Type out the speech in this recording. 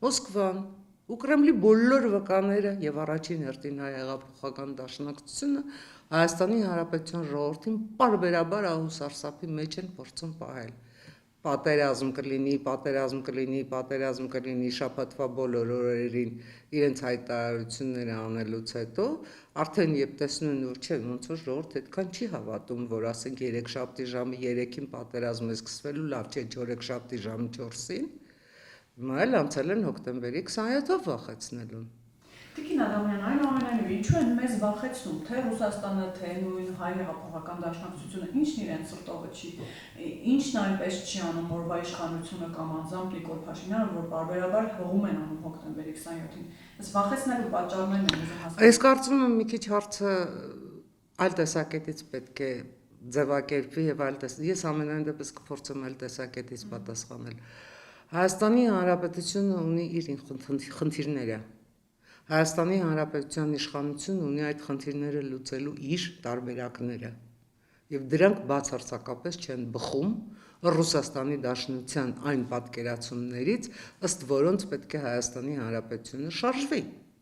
Մոսկվան ու Կրեմլի բոլոր վկաները եւ առաջին հերթին հայ-հեղափոխական դաշնակցությունը Հայաստանի Հանրապետության ժողովրդին պարբերաբար ահուսարսափի մեջ են փորձում պահել։ Պատերազմ կլինի շաբաթվա բոլոր օրերին իրենց հայտարարությունները անելուց հետո արդեն երբ տեսնում են որ չէ ոնց որ ժողովուրդը այդքան չի հավատում որ ասենք երեքշաբթի ժամը 3-ին պատերազմը սկսվելու լավ չէ չորեքշաբթի ժամը 4-ին հիմա էլ անցել են հոկտեմբերի 27-ով վախեցնելուն։ Տիկին Ադամյան, այնուամենայնիվ, ինչու են մեզ վախեցնում, թե Ռուսաստանը, թե նույն հայ-հեղափոխական դաշնակցությունը, ինչն իրենց սրտովը չի, ինչն այնպես չի անում օրվա իշխանությունը կամ անձամբ Նիկոլ Փաշինյանը, որ պարբերաբար հղում են անում հոկտեմբերի 27-ին։ Այս վախեցնելու պատճառներն են մեզ հասկանում։ Ես կարծում եմ մի քիչ հարցը այլ տեսակետից պետք է ձևակերպվի եւ ես ամենայն դեպս կփորձեմ այլ տեսակետից պատասխանել։ Հայաստանի Հանրապետությունը ունի իր խնդիրները։ Հայաստանի Հանրապետության իշխանությունը ունի այդ խնդիրները լուծելու իր տարբերակները եւ դրանք բացարձակապես չեն բխում Ռուսաստանի Դաշնության այն պատկերացումներից, ըստ որոնց պետք է Հայաստանի Հանրապետությունը շարժվի։